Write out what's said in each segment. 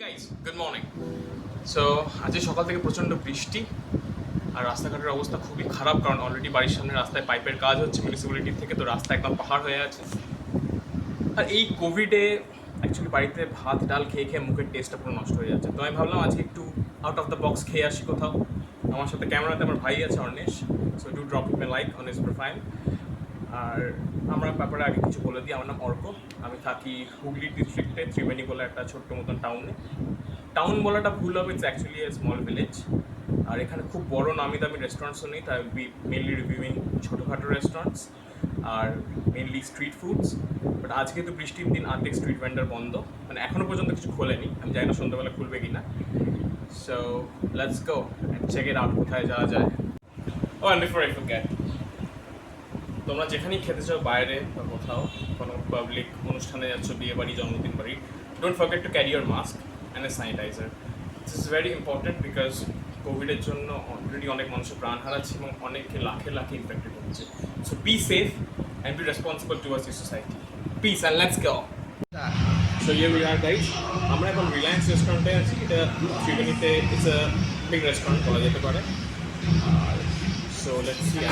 Guys good morning. So আজকে সকাল থেকে প্রচণ্ড বৃষ্টি আর রাস্তাঘাটের অবস্থা খুবই খারাপ, কারণ অলরেডি বাড়ির সামনে রাস্তায় পাইপের কাজ হচ্ছে মিউনিসিপ্যালিটির থেকে, তো রাস্তা একদম পাহাড় হয়ে আছে। আর এই কোভিডে অ্যাকচুয়ালি বাড়িতে ভাত ডাল খেয়ে খেয়ে মুখের টেস্টটা পুরো নষ্ট হয়ে যাচ্ছে। তো আমি ভাবলাম আজকে একটু আউট অফ দ্য বক্স খেয়ে আসি কোথাও। আমার সাথে ক্যামেরাতে আমার ভাই আছে Arnesh, so do drop him a like on his profile. আর আমরা ব্যাপারে আগে কিছু বলে দিই, আমার নাম অর্ক, আমি থাকি হুগলি ডিস্ট্রিক্টে ত্রিবেণী বলে একটা ছোট্ট মতন টাউনে। টাউন বলাটা ভুল হবে, it's actually a small village. আর এখানে খুব বড় নামি দামি রেস্টুরেন্টসও নেই, তাই মেনলি রিভিউইং ছোটোখাটো রেস্টুরেন্টস আর মেনলি স্ট্রিট ফুডস। বাট আজকে তো বৃষ্টির দিন, আর্ধেক স্ট্রিট ভেন্ডার বন্ধ, মানে এখনও পর্যন্ত কিছু খোলেনি, আমি জানি না সন্ধ্যাবেলা খুলবে কি না। So let's go and check it out কোথায় যাওয়া যায়। Oh and before I forget, তোমরা যেখানেই খেতে চাও, বাইরে বা কোথাও কোনো পাবলিক অনুষ্ঠানে যাচ্ছ, বিয়ে বাড়ি, জন্মদিন বাড়ি, don't forget to carry your mask and a sanitiser. This is very important because কোভিডের জন্য অলরেডি অনেক মানুষের প্রাণ হারাচ্ছে এবং অনেকে লাখে লাখে ইনফেক্টেড হচ্ছে। So be safe and be responsible towards your society. Piece and let's go. So ইয়ে উই আর গাইস, আমরা এখন রিলায়েন্স রেস্টুরেন্টে আছি। এটা ত্রিবেণীতে ইটস আ বিগ রেস্টুরেন্ট বলা যেতে পারে। আর so let's see,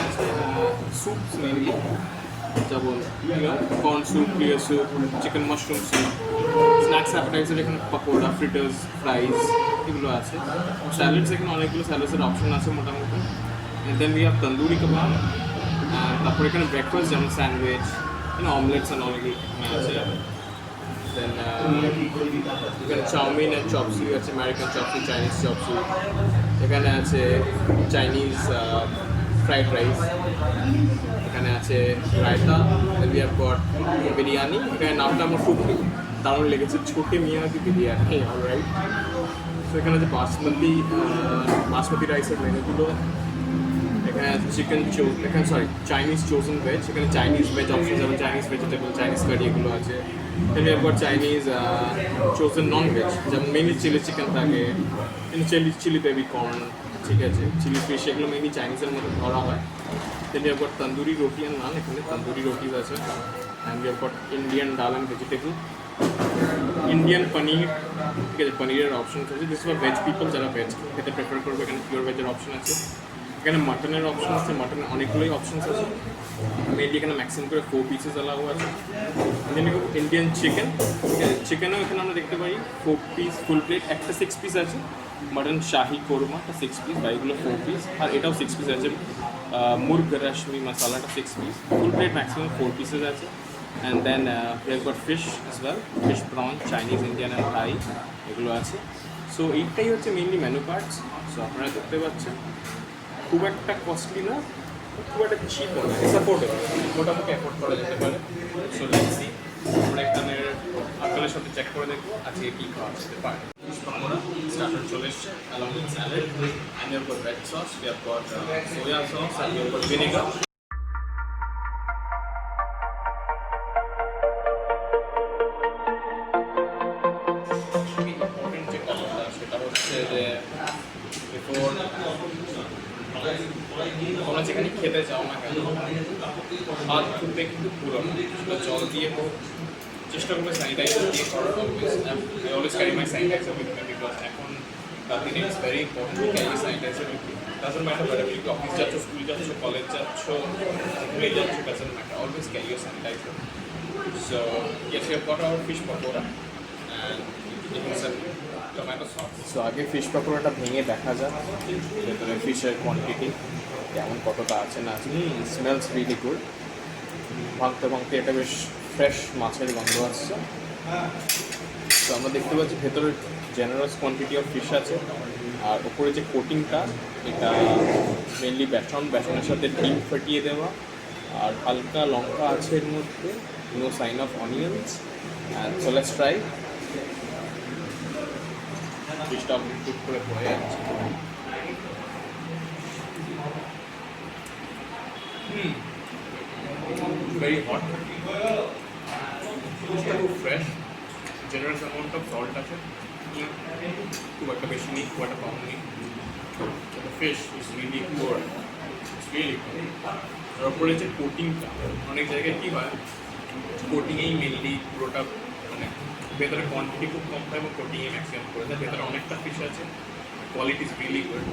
soups mainly, যেমন corn soup, clear soup, chicken mushroom soup, snacks appetizer এখানে পাকোড়া, ফ্রিটার্স, ফ্রাইজ এগুলো আছে। স্যালাডস এখানে অনেকগুলো স্যালাডসের অপশন আছে মোটামুটি। and then we have tandoori কাবাব, আর তারপর এখানে ব্রেকফাস্ট যেমন স্যান্ডউইচ, অমলেটস অ্যান্ড অনেক এখানে আছে। দেন এখানে চাউমিন অ্যান্ড চপসি আছে, আমেরিকান চপসি, চাইনিজ চপসি, এখানে আছে চাইনিজ ফ্রাইড রাইস, এখানে আছে raita, we have goat biryani. এখানে নামটা আমার খুব দারুণ লেগেছে, ছোটে মিয়াঁকি বিরিয়ানি, অলরাইট। তো এখানে আছে বাসমতি রাইসের মেনুগুলো। এখানে আছে চিকেন এখানে চাইনিজ চোজেন ভেজ, এখানে চাইনিজ ভেজ অপশন যেমন চাইনিজ ভেজিটেবল, চাইনিজ কারি এগুলো আছে। then we have got Chinese chosen non veg, যেমন মেনলি চিলি চিকেন থাকে, চিলি বেবি কর্ন, ঠিক আছে, চিলি ফিশ, এগুলো মেনলি চাইনিজের মধ্যে ধরা হয়। then we have got tandoori রুটি অ্যান্ড নান, এখানে তন্দুরি রুটিস আছে। and we have got Indian ডাল অ্যান্ড ভেজিটেবল, ইন্ডিয়ান পনির, ঠিক আছে, পনিরের অপশন আছে। দিস ফর ভেজ পিপল, যারা ভেজ খেতে প্রেফার করবে, এখানে পিওর ভেজের অপশন আছে। এখানে মাটনের অপশন আছে, মাটনের অনেকগুলোই অপশনস আছে। মেনলি এখানে ম্যাক্সিমাম করে 4 পিসেস অ্যালাউ আছে। দেন ইন্ডিয়ান চিকেন, ঠিক আছে, চিকেনও এখানে আমরা দেখতে পাই 4 পিস ফুল প্লেট, একটা 6 পিস আছে। মটন শাহি কোরমাটা 6 পিস, বা এগুলো 4 পিস, আর এটাও 6 পিস আছে। মুর্গ রশ্মি মশালাটা 6 piece, full plate maximum 4 pieces আছে। And then we have got fish as well, fish, prawn, Chinese, Indian and Thai এগুলো আছে। সো এইটাই হচ্ছে মেনলি মেনু কার্ডস। সো আপনারা দেখতে পাচ্ছেন খুব একটা কস্টলি না, খুব একটা চিপও না, সাপোর্টেবল, মোটামুটি অ্যাফোর্ড করা যেতে পারে। সো লেটস সি, আমরা এখানে আঙ্কেলের সাথে চেক করে দেখবো আজকে কী খাওয়া যেতে পারে। আমরা স্টার্টার চলে এসছে along with salad, and we have got red sauce, we have got soya sauce, and we have got vinegar. Important যে কথাটা সেটা হচ্ছে যে বিফোর তোমরা যেখানে খেতে যাও না কেন, হাত ধুতে কিন্তু পুরো সেটা জল দিয়ে হোক, চেষ্টা করবে স্যানিটাইজার দিয়ে করার। Always carry my sanitiser with me, because এখন দিনে it's very important to carry sanitiser with me. Doesn't matter whether you office যাচ্ছ, স্কুল যাচ্ছ, কলেজ যাচ্ছ, যেখানেই যাচ্ছ, doesn't matter, always carry your sanitiser. So yes, we have got our fish pakora and tomato sauce. So আগে fish পাকোড়াটা ভেঙে দেখা যাক ভেতরে ফিশের কোয়ান্টিটি কেমন, কতটা আছে না আছে। Smells really good. ভাঙতে ভাঙতে এটা বেশ ফ্রেশ মাছের গন্ধ আসছে। তো আমরা দেখতে পাচ্ছি ভেতরে জেনারেস কোয়ান্টিটি অফ ফিশ আছে। আর ওপরে যে কোটিংটা, এটা মেনলি বেসনের সাথে ডিম ফাটিয়ে দেওয়া, আর হালকা লঙ্কা আছে এর মধ্যে, no sign of onions. And so let's try. ফিশটা টুক করে পড়ে যাচ্ছে। ভেরি হট, ফিশটা খুব fresh, generous amount of salt আছে, খুব একটা বেশি নেই, খুব একটা কম নেই। Fish is really good, it's really good. আর ওপরে যে কোটিংটা, অনেক জায়গায় কী হয়, কোটিংয়েই মেনলি পুরোটা মানে ভেতরে কোয়ান্টিটি খুব কম হয় এবং প্রোটিন ম্যাক্সিমাম করে দেয়। ভেতরে অনেকটা ফিশ আছে, quality is really good.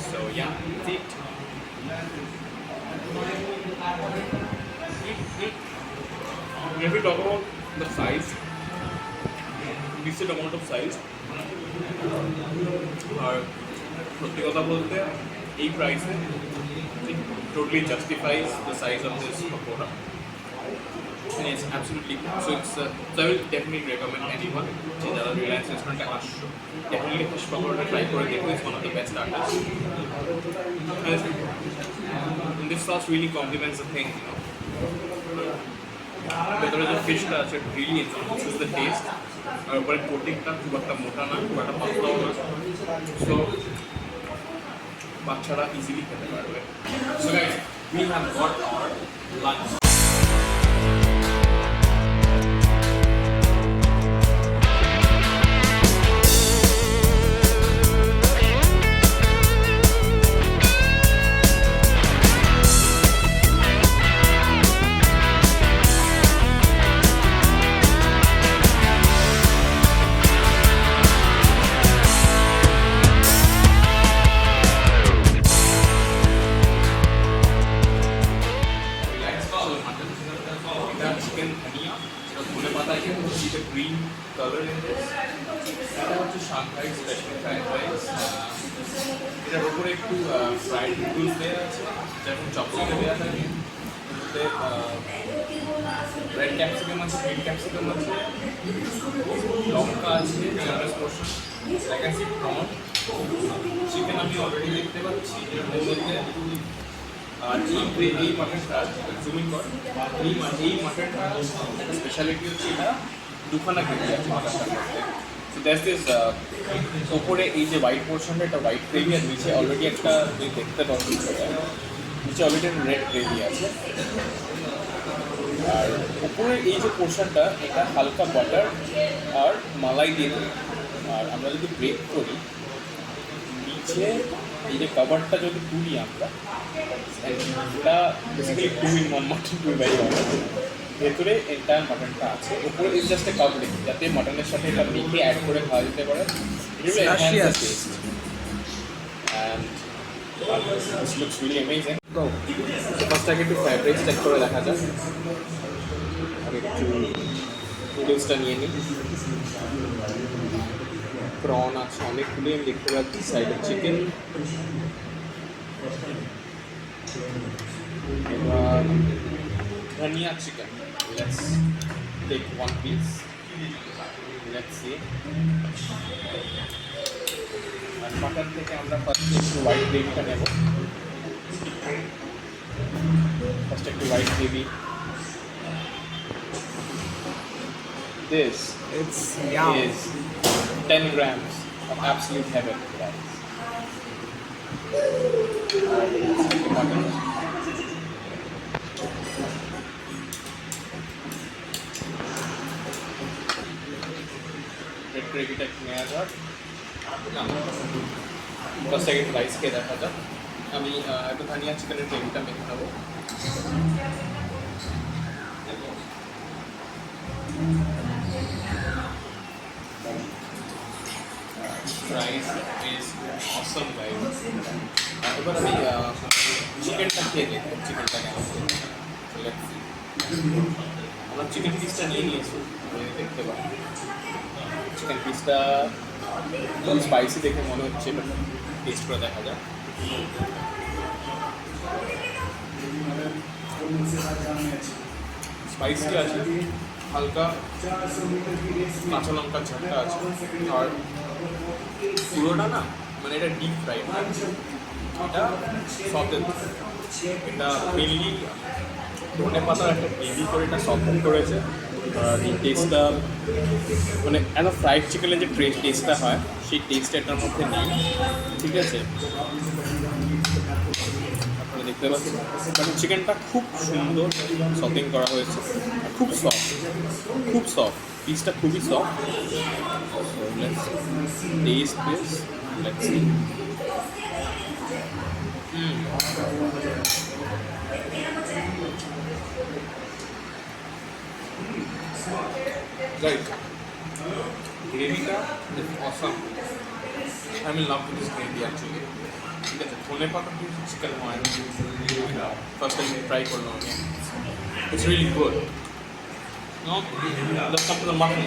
So yeah, it if we talk about the size, decent amount of size, আর সত্যি কথা বলতে এই প্রাইসে totally justifies the size of this pakoda, and it's absolutely good. So I will definitely recommend anyone যে যারা রিলায়েন্স রেস্টুরেন্টে আসছো, definitely fish pakoda try করে দেখো. It's one of the best starters, and this sauce really complements the thing, you know. ভেতরে যে ফিশটা আছে really এনহান্সেস the test, আর উপরে কোটিংটা খুব একটা মোটা না, খুব একটা পাতলাও না, সো বাচ্চারা ইজিলি খেতে পারবে. So guys, we have got our lunch. Chicken dhania, ধনে পাতা, you can see the green color in this. এটা হচ্ছে Shanghai special fried rice. এটার উপরে একটু ফ্রাইড নুডলস দেওয়া আছে, যেমন চপস্টিকে দেওয়া থাকে. এতে রেড ক্যাপসিকাম আছে, গ্রিন ক্যাপসিকাম আছে, লঙ্কা আছে, generous portion, like I said prawn, chicken আমি অলরেডি দেখতে পাচ্ছি এর মধ্যে. আর এই মাটনটা জুমিং কর, এই মাটনটা স্পেশালিটি হচ্ছে এটা দুখানা গ্রেভি আছে মাটনটার মধ্যে. সো দ্যাটস দিস ওপরে এই যে হোয়াইট পোর্শনটা, এটা হোয়াইট গ্রেভি, আর নিচে অলরেডি একটা দেখতে পাচ্ছি নিচে অলরেডি রেড গ্রেভি আছে. আর উপরে এই যে পোর্শনটা এটা হালকা বাটার আর মালাই দিয়ে দেবে. আর আমরা যদি ব্রেক করি, নিচে এই যে কাভারটা যদি তুলি আমরা, এটা বেসিক্যালি 2-in-1 মাটন, 2/1. ভেতরে এন্টায়ার মাটনটা আছে, উপরে ইজ জাস্ট এ কাভারিং, যাতে মাটনের সাথে এটা মেখে অ্যাড করে খাওয়া যেতে পারে. And this looks really amazing. So first আগে একটু ফ্রাইড রাইস চেক করে দেখা যাক. আগে একটু নুডলসটা নিয়ে নিই. প্রন আছে অনেকগুলি আমি দেখতে পাচ্ছি, সাইডে চিকেন. এবার ধনিয়া chicken, let's take one piece, let's see. আর মাটন থেকে আমরা ফার্স্ট একটু হোয়াইট গ্রেভিটা নেব. ফার্স্ট একটু white gravy. This It's yum. is 10 grams of absolute heaven, guys. Mutton. Red gravy টা একটু নেওয়া যাক. ফার্স্ট সেকেন্ড রাইস খেয়ে দেখা যাক. আমি একটু ধনিয়া চিকেনের গ্রেভিটা মেখে নেবো. Rice is awesome, guys. এবার আমি চিকেনটা খেয়ে দেখবো, চিকেনটা কেমন. আমরা চিকেন পিসটা নিয়ে নিয়েছি, দেখতে পাবো. চিকেন পিসটা খুব স্পাইসি দেখে মনে হচ্ছে, টেস্ট করে দেখা যায়. স্পাইসি আছে, হালকা কাঁচা লঙ্কার ঝাঁটা আছে, আর পুরোটা না মানে এটা ডিপ ফ্রাই, এটা সতেজ. এটা মেনলি ধনে পাতার একটা গ্রেভি করে এটা সফট করেছে. এই টেস্টটা মানে এত ফ্রাইড চিকেনের যে টেস্টটা হয়, সেই টেস্টটা এটার মধ্যে নেই. ঠিক আছে, আপনারা দেখতে পাচ্ছেন কারণ চিকেনটা খুব সুন্দর সটিং করা হয়েছে, খুব সফট, খুব সফট. পিসটা খুবই soft. So let's taste this. Let's see. Right. গ্রেভিটা awesome. I am in love with this gravy actually. ঠিক আছে, ধনে পাতা দিয়ে চিকেন হয় গ্রেভিটা ফার্স্ট টাইম ট্রাই করলাম আমি। It's really good. No, let's come to the mutton.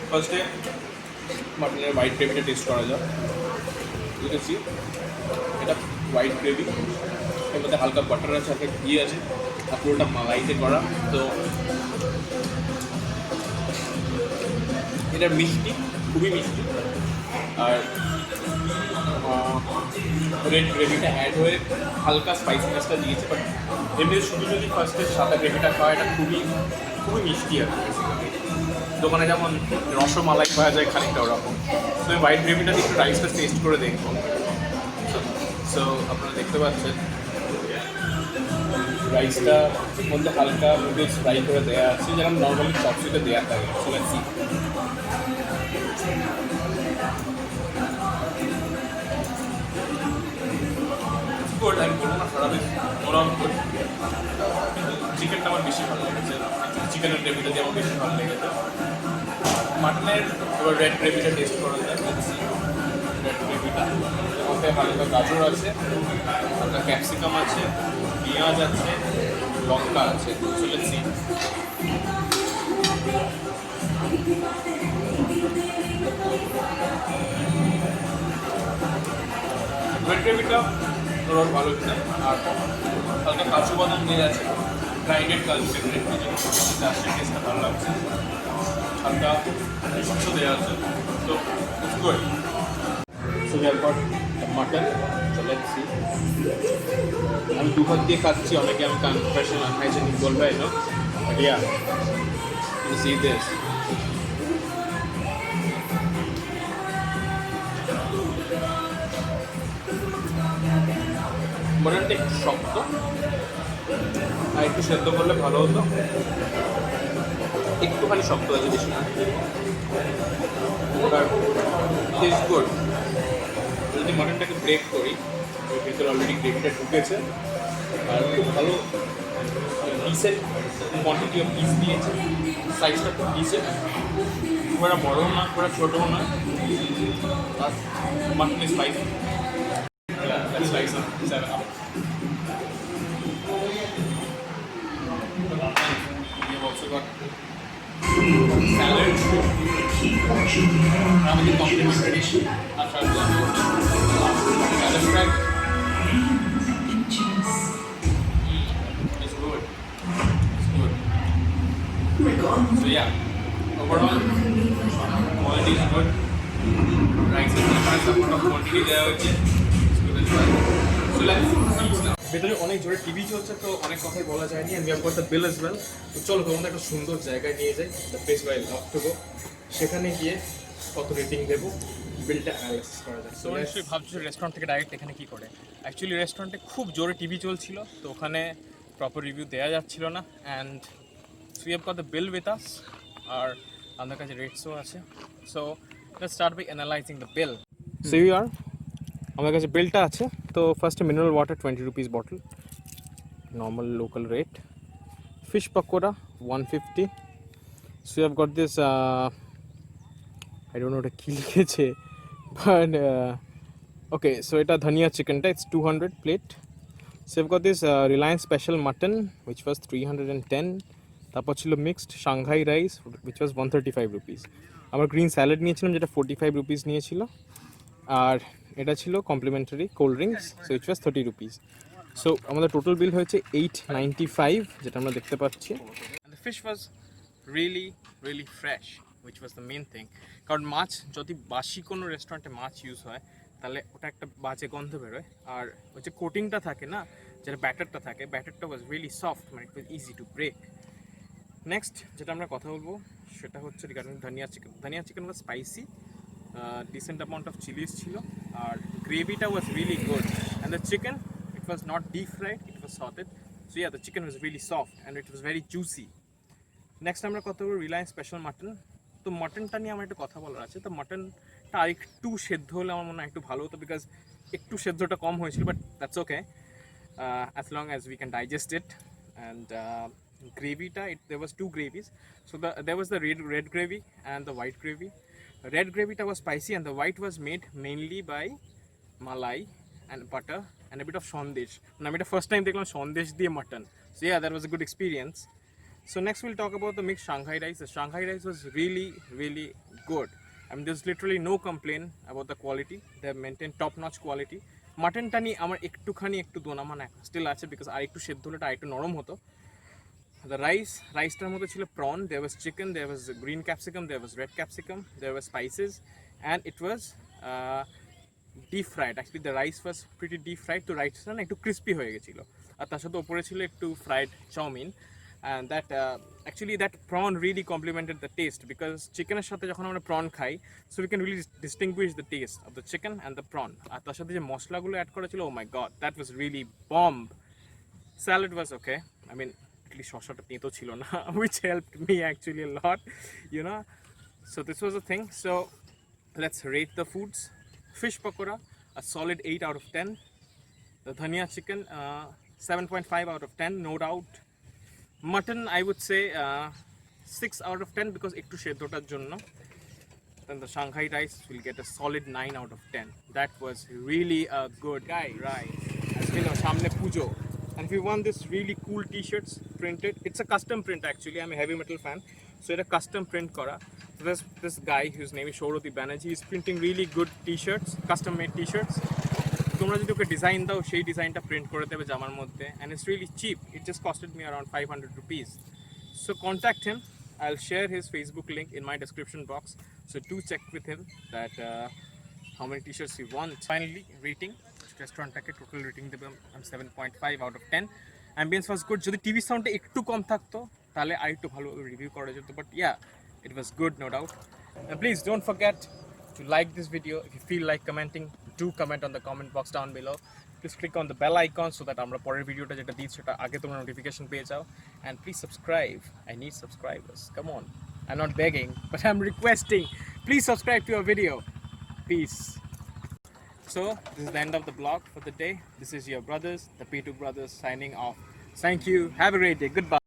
ফার্স্টে মাটনের হোয়াইট গ্রেভিটা টেস্ট করা যাক। দেখেছি এটা হোয়াইট গ্রেভি, এর মধ্যে হালকা বাটার আছে, হালকা ঘি আছে, আর পুরোটা মালাইতে করা। তো এটা মিষ্টি, খুবই মিষ্টি। আর রেড গ্রেভিটা অ্যাড হয়ে হালকা স্পাইসিনেসটা দিয়েছে, বাট এমনি শুধু যদি ফার্স্টে সাদা গ্রেভিটা খাওয়া, এটা খুবই খুবই মিষ্টি আর কি। দোকানে যেমন রসমালাই পাওয়া যায় খানিকটা ওরকম। তো আমি হোয়াইট গ্রেভিটা দিয়ে একটু রাইসটা টেস্ট করে দেখবো। সো আপনারা দেখতে পাচ্ছেন রাইসটা মধ্যে হালকা নুডলস ফ্রাই করে দেওয়া আছে, যেরকম নর্মালি চপসিতে দেওয়া থাকে। So let's C. গুড, আমি বলবো না খারাপ, ওরাও গুড। চিকেনটা আমার বেশি ভালো লেগেছে, চিকেনের গ্রেভিটা দিয়ে আমার বেশি ভালো লেগেছে। মাটনের এবার রেড গ্রেভিটা টেস্ট করা যায়। রেড গ্রেভিটা মধ্যে হালকা গাজর আছে, হালকা ক্যাপসিকাম আছে, পেঁয়াজ আছে, লঙ্কা আছে। চলে সি। রেড গ্রেভিটা ওর ভালো হচ্ছে, আর হালকা কাজু বাদাম দিয়ে আছে, গ্রাইন্ডেড কাজু সেগুলো আসছে, টেস্টটা ভালো লাগছে। হালকা শস্য দেওয়া আছে, তো it's good. So we have got mutton. So let's see. আমি দু হাত দিয়ে খাচ্ছি, অনেকে আমি কনফেশন আনহাইজেনিক বলবে, no, but yeah, you see this. মাটনটা একটু শক্ত, আর একটু সেদ্ধ করলে ভালো হতো। একটুখানি শক্ত আছে, বেশি না। Taste good. যদি মাটনটাকে ব্রেক করি, ওর ভিতরে অলরেডি গ্রেভিটা ঢুকেছে, আর খুব ভালো ডিসেন্ট কোয়ান্টিটি অফ পিস দিয়েছে। সাইজটা খুব ডিসেন্ট, খুব একটা বড়ও না, খুব একটা ছোটও না। আর mutton is spicy. That's like some 7 up. We have also got salad. Family complimentary. Salad spread. It's good. It's good. So yeah, overall quality is good. Rice is different amount of quantity there হচ্ছে। ভেতরে অনেক জোরে TV চলছে, তো অনেক কথাই বলা যায়নি। আমি আপনার দ্য বিল এজ ওয়েল। তো চলো তোমাদের একটা সুন্দর জায়গায় নিয়ে যাই, the place why love to go. সেখানে গিয়ে কত রেটিং দেবো, বিলটা অ্যানালাইসিস করা যায়। সো নিশ্চয়ই ভাবছো রেস্টুরেন্ট থেকে ডাইরেক্ট এখানে কী করে। অ্যাকচুয়ালি রেস্টুরেন্টে খুব জোরে টিভি চলছিল, তো ওখানে প্রপার রিভিউ দেওয়া যাচ্ছিল না। And we have got the bill with us, আর আমাদের কাছে রেটসও আছে। So let's start by analysing the bill. So you আর আমার কাছে বিলটা আছে। তো ফার্স্টে mineral water 20 rupees bottle, normal local rate. Fish pakora 150। So you have got this, I don't know ওটা কী লিখেছে, বাট ওকে। সো এটা ধনিয়া চিকেনটা, it's 200 plate. So you have got this Reliance special mutton which was 310। তারপর ছিল mixed Shanghai rice which was 135 rupees. আমার green salad নিয়েছিলাম, যেটা 45 রুপিস নিয়েছিল। আর এটা ছিল complimentary cold drinks, so it was 30 rupees. So আমাদের টোটাল বিল হয়েছে 895, যেটা আমরা দেখতে পাচ্ছি। And the fish was really really fresh, which was the main thing. কারণ মাছ যদি বাসি কোনো রেস্টুরেন্টে মাছ ইউজ হয়, তাহলে ওটা একটা বাজে গন্ধ বেরোয়। আর ওই যে কোটিংটা থাকে না, যেটা ব্যাটারটা থাকে, ব্যাটারটা ওয়াজ রিয়েলি সফট, মানে it was easy to break. Next যেটা আমরা কথা বলবো সেটা হচ্ছে রিগার্ডিং ধনিয়া চিকেন। ধনিয়া chicken was spicy, decent amount of chilies chilo, আর গ্রেভিটা was really good, and the chicken, it was not deep fried, it was sauteed. So yeah, the chicken was really soft and it was very juicy. Next আমরা কথা বলবো Reliance special mutton. তো মাটনটা নিয়ে আমার একটু কথা বলার আছে। তো মাটনটা আর একটু সেদ্ধ হলে আমার মনে হয় একটু ভালো হতো, বিকজ একটু সেদ্ধটা কম হয়েছিল, but that's okay, as long as we can digest it. And gravy there was two gravies. So there was the red gravy and the white gravy. Red gravy was spicy and the white was made mainly by malai and butter and a bit of sondesh. And I made the first time দেখলাম sondesh দিয়ে mutton. So yeah, that was a good experience. So next we'll talk about the mixed Shanghai rice. The Shanghai rice was really, really good. I mean, there's literally no complaint about the quality. They have maintained top-notch quality. মাটনটা নিয়ে আমার একটু দোনামান still আছে because আর একটু সেদ্ধ হলে আর একটু নরম হতো। The রাইসটার মধ্যে ছিল prawn, there was chicken, there was green capsicum, there was red capsicum, there was spices, and it was deep fried. Actually the rice was pretty deep fried, তো রাইসটা না একটু ক্রিস্পি হয়ে গেছিলো। আর তার সাথে ওপরে ছিল একটু fried chow mein, and that actually that prawn really complemented the taste because চিকেনের সাথে যখন আমরা prawn খাই, so we can really distinguish the taste of the chicken and the prawn. আর তার সাথে যে মশলাগুলো অ্যাড করা ছিল, oh my god, that was really bomb. Salad was okay. I mean, at least শসাটা তেতো ছিল না, which helped me actually a lot, you know. So this was the thing. So let's rate the foods. Fish pakora, a solid 8 out of 10. The dhania chicken, 7.5 out of 10, no doubt. Mutton, I would say 6 out of 10 because একটু সেদ্ধটার জন্য. Then the Shanghai rice will get a solid 9 out of 10. That was really a good rice. As you know, সামনে পুজো. And if you want this really cool t-shirts printed, it's a custom print actually. I'm a heavy metal fan, so it's a custom print kora. So there's this guy whose name is Shouroti Banerjee. He's printing really good t-shirts, custom made t-shirts. তোমরা যদি ওকে design দাও সেই ডিজাইনটা print করে দেবে জামার মধ্যে, and it's really cheap. It just costed me around 500 rupees. So contact him. I'll share his Facebook link in my description box. So do check with him that how many t-shirts you want. Finally, rating. রেস্টুরেন্টটাকে total rating দেবে আমি 7.5 out of 10. Ambience was good. যদি TV সাউন্ডটা একটু কম থাকতো তাহলে আর একটু ভালো রিভিউ করা যেত, but yeah, it was good, no doubt. Please don't forget to like this video. If you feel like commenting, do comment on the comment box down below. Please click on the bell icon so that আমরা পরের ভিডিওটা যেটা দিই সেটা আগে তোমরা notification পেয়ে যাও, and please subscribe. I need subscribers, come on. I'm not begging, but I'm requesting. Please subscribe to our video. Peace. So this is the end of the vlog for the day. This is your brothers, the P2 brothers, signing off. Thank you, have a great day, goodbye.